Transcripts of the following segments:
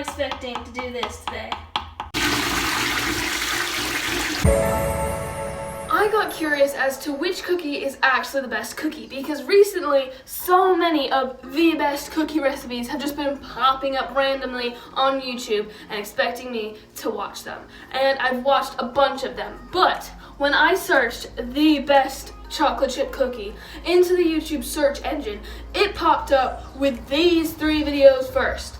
expecting to do this today. I got curious as to which cookie is actually the best cookie because recently so many of the best cookie recipes have just been popping up randomly on YouTube and expecting me to watch them. And I've watched a bunch of them, but when I searched the best chocolate chip cookie into the YouTube search engine, it popped up with these 3 videos first.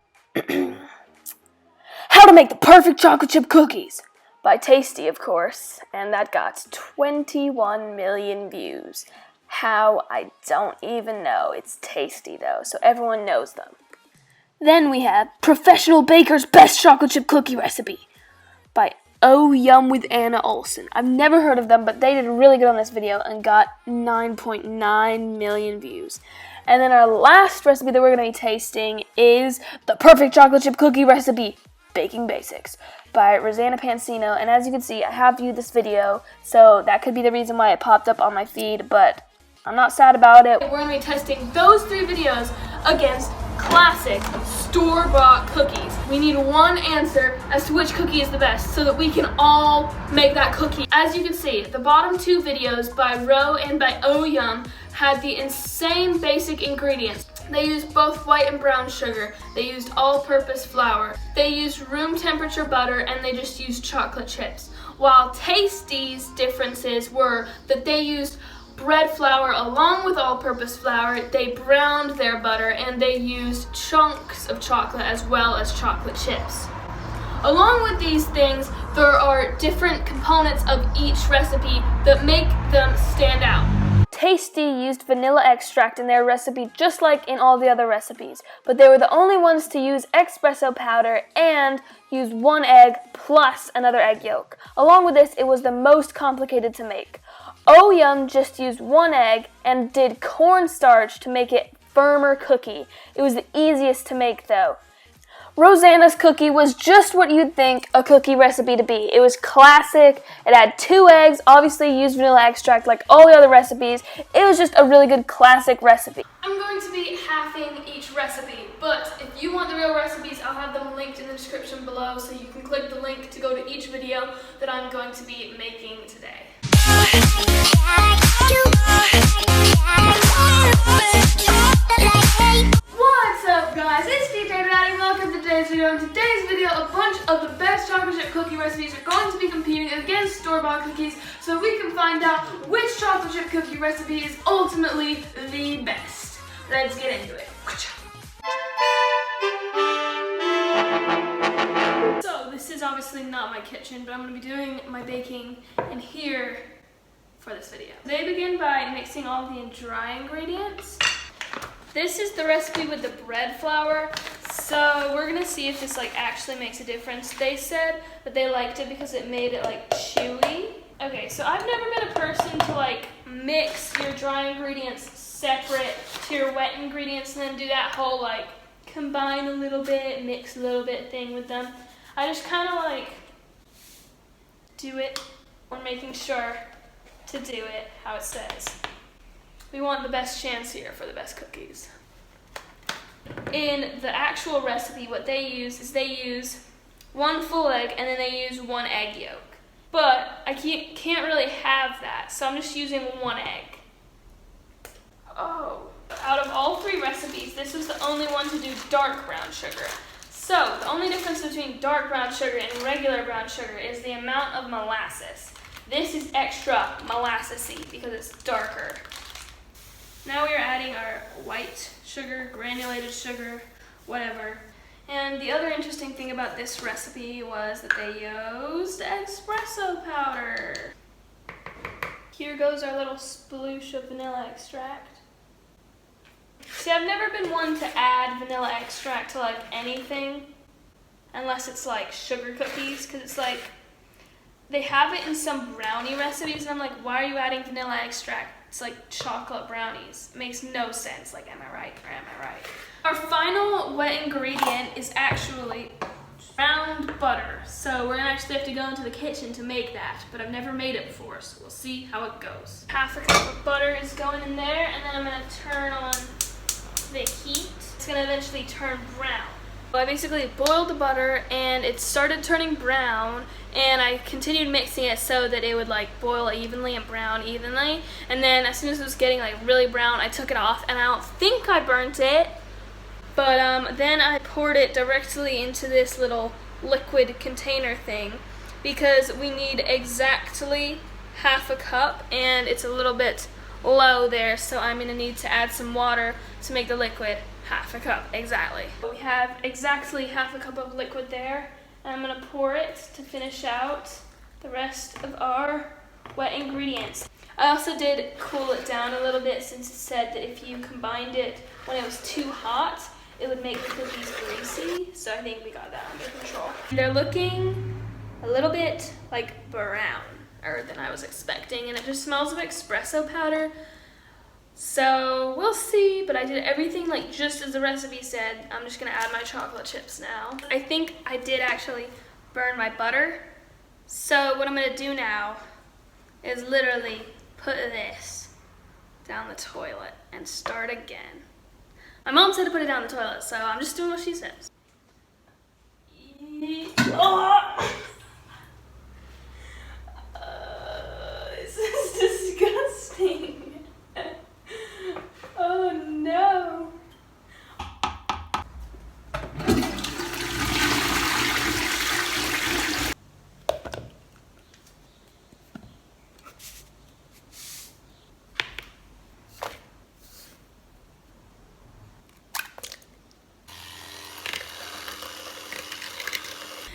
How to make the perfect chocolate chip cookies by Tasty, of course, and that got 21 million views. How? I don't even know. It's Tasty though, so everyone knows them. Then we have Professional Baker's Best Chocolate Chip Cookie Recipe by Oh Yum with Anna Olsen. I've never heard of them, but they did really good on this video and got 9.9 million views. And then our last recipe that we're going to be tasting is the Perfect Chocolate Chip Cookie Recipe, Baking Basics, by Rosanna Pansino. And as you can see, I have viewed this video, so that could be the reason why it popped up on my feed, but I'm not sad about it. We're going to be testing those 3 videos against classic store-bought cookies. We need one answer as to which cookie is the best so that we can all make that cookie. As you can see, the bottom 2 videos by Ro and by Oh Yum had the insane basic ingredients. They used both white and brown sugar. They used all-purpose flour. They used room temperature butter, and they just used chocolate chips. While Tasty's differences were that they used bread flour along with all-purpose flour, they browned their butter, and they used chunks of chocolate as well as chocolate chips. Along with these things, there are different components of each recipe that make them stand out. Tasty used vanilla extract in their recipe just like in all the other recipes, but they were the only ones to use espresso powder and use 1 egg plus another egg yolk. Along with this, it was the most complicated to make. Oh Yum just used 1 egg and did cornstarch to make it firmer cookie. It was the easiest to make though. Rosanna's cookie was just what you'd think a cookie recipe to be. It was classic, it had 2 eggs, obviously used vanilla extract like all the other recipes. It was just a really good classic recipe. I'm going to be halving each recipe, but if you want the real recipes, I'll have them linked in the description below so you can click the link to go to each video that I'm going to be making today. What's up guys, it's DJ.Do.Daddy. Welcome to today's video. In today's video, a bunch of the best chocolate chip cookie recipes are going to be competing against store-bought cookies so we can find out which chocolate chip cookie recipe is ultimately the best. Let's get into it. So this is obviously not my kitchen, but I'm going to be doing my baking in here for this video. They begin by mixing all the dry ingredients. This is the recipe with the bread flour, so we're gonna see if this actually makes a difference. They said that they liked it because it made it chewy. Okay, so I've never been a person to mix your dry ingredients separate to your wet ingredients and then do that whole combine a little bit, mix a little bit thing with them. I just kind of do it. We're making sure to do it how it says. We want the best chance here for the best cookies. In the actual recipe, what they use is they use 1 full egg and then they use 1 egg yolk. But I can't really have that, so I'm just using 1 egg. Oh, out of all 3 recipes, this was the only one to do dark brown sugar. So the only difference between dark brown sugar and regular brown sugar is the amount of molasses. This is extra molassesy because it's darker. Now we are adding our white sugar, granulated sugar, whatever. And the other interesting thing about this recipe was that they used espresso powder. Here goes our little sploosh of vanilla extract. See, I've never been one to add vanilla extract to anything unless it's sugar cookies, because it's they have it in some brownie recipes and I'm like, why are you adding vanilla extract? It's chocolate brownies. It makes no sense. Am I right or am I right? Our final wet ingredient is actually browned butter. So we're gonna actually have to go into the kitchen to make that, but I've never made it before, so we'll see how it goes. Half a cup of butter is going in there, and then I'm gonna turn on the heat. It's gonna eventually turn brown. I basically boiled the butter and it started turning brown, and I continued mixing it so that it would like boil evenly and brown evenly. And then as soon as it was getting like really brown, I took it off, and I don't think I burnt it, but then I poured it directly into this little liquid container thing because we need exactly half a cup, and it's a little bit low there, so I'm gonna need to add some water to make the liquid half a cup exactly. We have exactly half a cup of liquid there, and I'm gonna pour it to finish out the rest of our wet ingredients. I also did cool it down a little bit since it said that if you combined it when it was too hot, it would make the cookies greasy, so I think we got that under control. They're looking a little bit like browner than I was expecting, and it just smells of espresso powder. So we'll see, but I did everything like just as the recipe said. I'm just gonna add my chocolate chips now. I think I did actually burn my butter. So what I'm gonna do now is literally put this down the toilet and start again. My mom said to put it down the toilet, so I'm just doing what she says. This is disgusting. Oh no.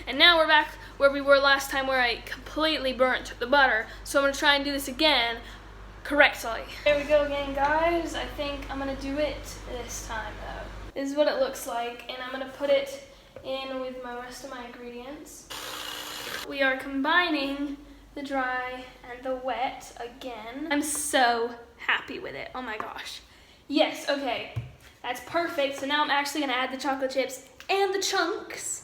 And now we're back where we were last time, where I completely burnt the butter. So I'm gonna try and do this again correctly. There we go again, guys. I think I'm gonna do it this time though. This is what it looks like, and I'm gonna put it in with my rest of my ingredients. We are combining the dry and the wet again. I'm so happy with it. Oh my gosh. Yes, okay. That's perfect. So now I'm actually gonna add the chocolate chips and the chunks.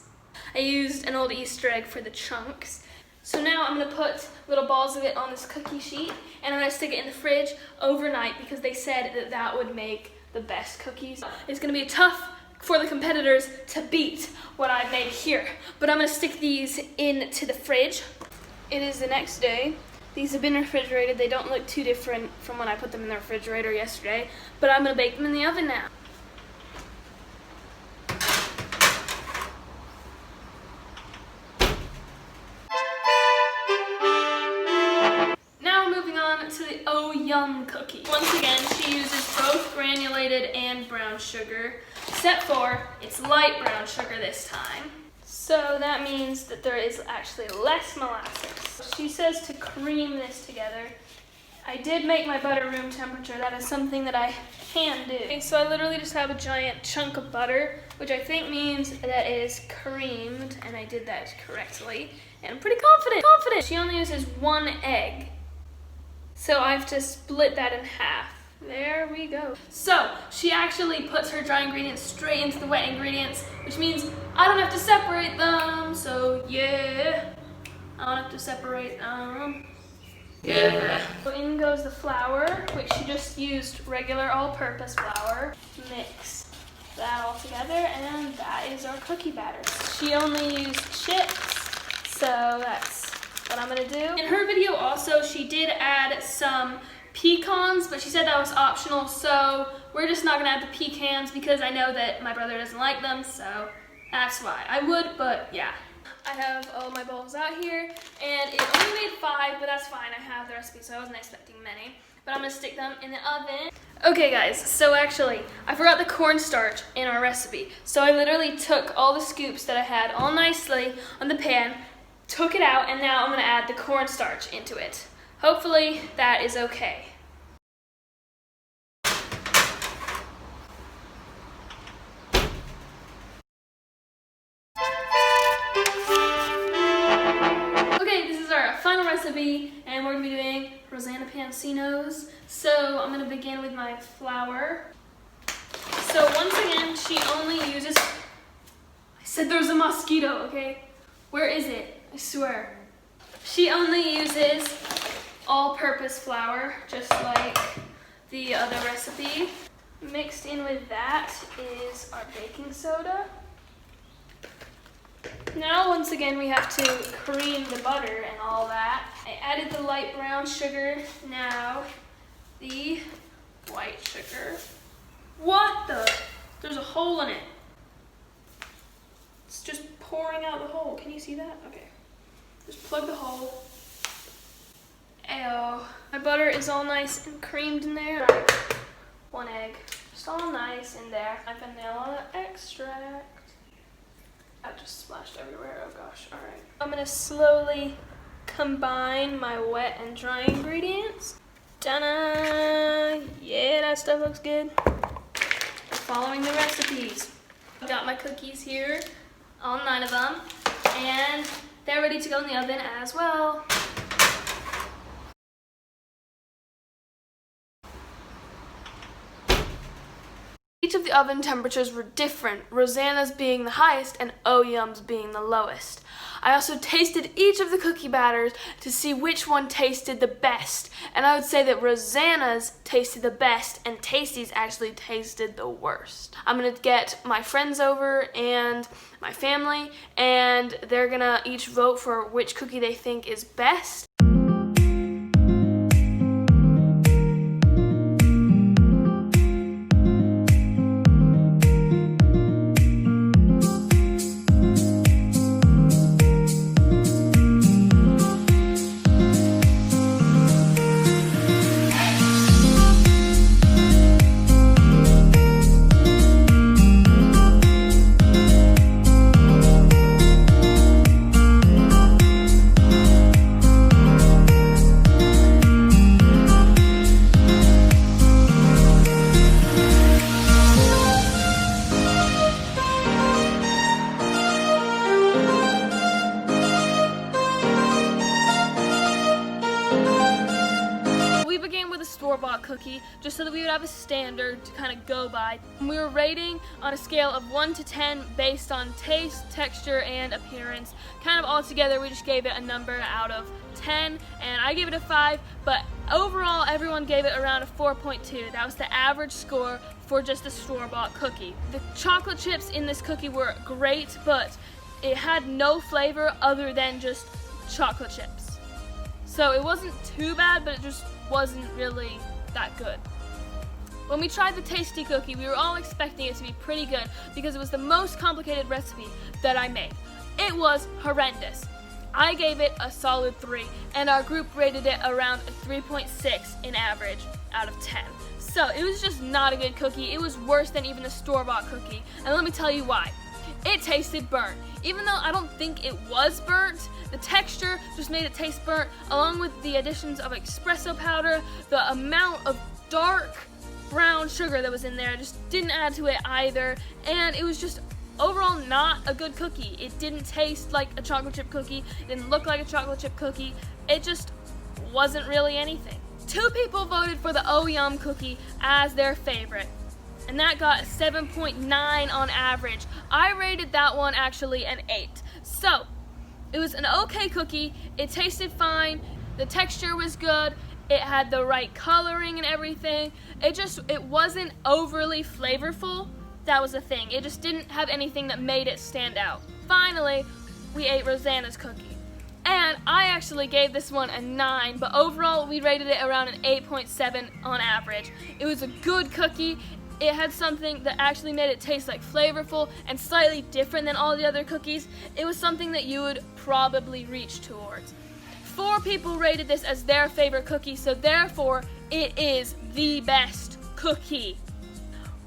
I used an old Easter egg for the chunks. So now I'm gonna put little balls of it on this cookie sheet, and I'm gonna stick it in the fridge overnight because they said that that would make the best cookies. It's gonna be tough for the competitors to beat what I've made here, but I'm gonna stick these into the fridge. It is the next day. These have been refrigerated. They don't look too different from when I put them in the refrigerator yesterday, but I'm gonna bake them in the oven now. To the Oh Yum cookie. Once again, she uses both granulated and brown sugar, except for it's light brown sugar this time. So that means that there is actually less molasses. She says to cream this together. I did make my butter room temperature. That is something that I can do. Okay, so I literally just have a giant chunk of butter, which I think means that it is creamed, and I did that correctly. And I'm pretty confident. She only uses one egg. So I have to split that in half. There we go. So she actually puts her dry ingredients straight into the wet ingredients, which means I don't have to separate them. So yeah, I don't have to separate them. Yeah. So in goes the flour, which she just used regular all-purpose flour. Mix that all together, and that is our cookie batter. She only used chips, so that's what I'm gonna do. In her video also, she did add some pecans, but she said that was optional, so we're just not gonna add the pecans because I know that my brother doesn't like them, so that's why. I would, but yeah. I have all my bowls out here, and it only made 5, but that's fine. I have the recipe, so I wasn't expecting many. But I'm gonna stick them in the oven. Okay guys, so actually, I forgot the cornstarch in our recipe. So I literally took all the scoops that I had all nicely on the pan, took it out, and now I'm gonna add the cornstarch into it. Hopefully that is okay. Okay, this is our final recipe, and we're gonna be doing Rosanna Pansino's. So I'm gonna begin with my flour. So once again, she only uses, I said there's a mosquito, okay? Where is it? I swear. She only uses all-purpose flour, just like the other recipe. Mixed in with that is our baking soda. Now, once again, we have to cream the butter and all that. I added the light brown sugar. Now, the white sugar. What the? There's a hole in it. It's just pouring out the hole. Can you see that? Okay. Just plug the hole. Ew. My butter is all nice and creamed in there. Right. 1 egg. Just all nice in there. My vanilla extract. That just splashed everywhere. Oh gosh. Alright. I'm gonna slowly combine my wet and dry ingredients. Ta-da! Yeah, that stuff looks good. I'm following the recipes. I got my cookies here, all 9 of them, and they're ready to go in the oven as well. Each of the oven temperatures were different, Rosanna's being the highest and Oh Yum's being the lowest. I also tasted each of the cookie batters to see which one tasted the best, and I would say that Rosanna's tasted the best and Tasty's actually tasted the worst. I'm gonna get my friends over and my family, and they're gonna each vote for which cookie they think is best. Store-bought cookie just so that we would have a standard to kind of go by. We were rating on a scale of 1 to 10 based on taste, texture, and appearance. Kind of all together, we just gave it a number out of 10, and I gave it a 5, but overall everyone gave it around a 4.2. That was the average score for just a store-bought cookie. The chocolate chips in this cookie were great, but it had no flavor other than just chocolate chips. So it wasn't too bad, but it just wasn't really that good. When we tried the Tasty cookie, we were all expecting it to be pretty good because it was the most complicated recipe that I made. It was horrendous. I gave it a solid 3, and our group rated it around a 3.6 in average out of 10. So it was just not a good cookie. It was worse than even the store-bought cookie, and let me tell you why. It tasted burnt. Even though I don't think it was burnt, the texture just made it taste burnt, along with the additions of espresso powder. The amount of dark brown sugar that was in there just didn't add to it either, and it was just overall not a good cookie. It didn't taste like a chocolate chip cookie, it didn't look like a chocolate chip cookie, it just wasn't really anything. 2 people voted for the Oh Yum cookie as their favorite, and that got a 7.9 on average. I rated that one actually an 8. So, it was an okay cookie, it tasted fine, the texture was good, it had the right coloring and everything. It wasn't overly flavorful, that was the thing. It just didn't have anything that made it stand out. Finally, we ate Rosanna's cookie. And I actually gave this one a 9, but overall we rated it around an 8.7 on average. It was a good cookie. It had something that actually made it taste like flavorful and slightly different than all the other cookies. It was something that you would probably reach towards. 4 people rated this as their favorite cookie, so therefore it is the best cookie.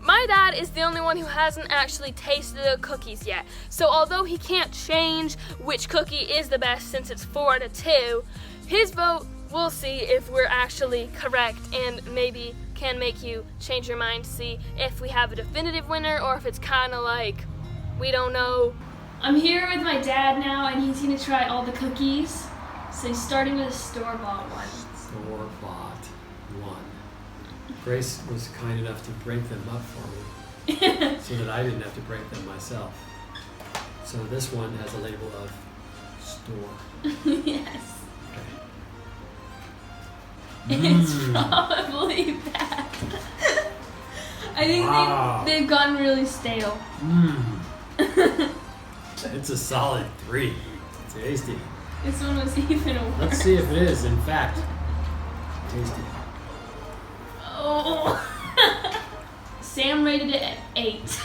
My dad is the only one who hasn't actually tasted the cookies yet, so although he can't change which cookie is the best since it's 4 to 2, his vote, we'll see if we're actually correct and maybe can make you change your mind to see if we have a definitive winner or if it's kind of like, we don't know. I'm here with my dad now and he's going to try all the cookies. So he's starting with a store-bought one. Store-bought one. Grace was kind enough to break them up for me so that I didn't have to break them myself. So this one has a label of store. Yes. Okay. It's probably bad. I think they've gotten really stale. It's a solid 3. Tasty. This one was even worse. Let's see if it is, in fact, tasty. Oh. Sam rated it at 8.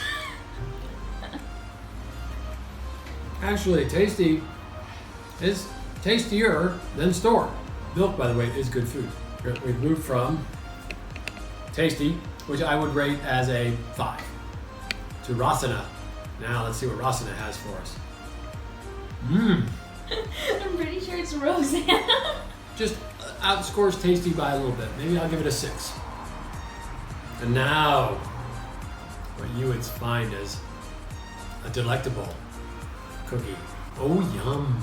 Actually, tasty is tastier than store. Milk, by the way, is good food. We've moved from tasty, which I would rate as a 5, to Rosanna. Now let's see what Rosanna has for us. Mmm. I'm pretty sure it's Rosanna. Just outscores tasty by a little bit. Maybe I'll give it a 6. And now, what you would find as a delectable cookie. Oh yum.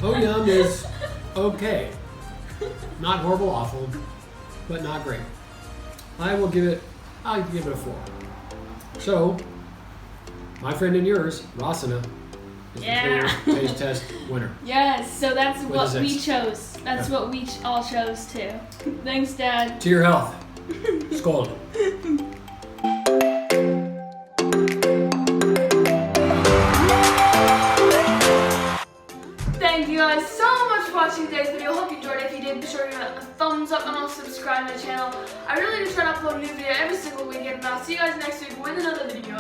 Oh yum is okay. Not horrible, awful, but not great. I'll give it a 4. So, my friend and yours, Rosanna, is the clear taste test winner. Yes, so that's With what a we 6. chose. That's what we all chose too. Thanks, Dad. To your health. Skål. Thank you guys so much for watching today's video. Hope you enjoyed it. If you did, be sure to give it a thumbs up and also subscribe to the channel. I really do try to upload a new video every single weekend, and I'll see you guys next week with another video.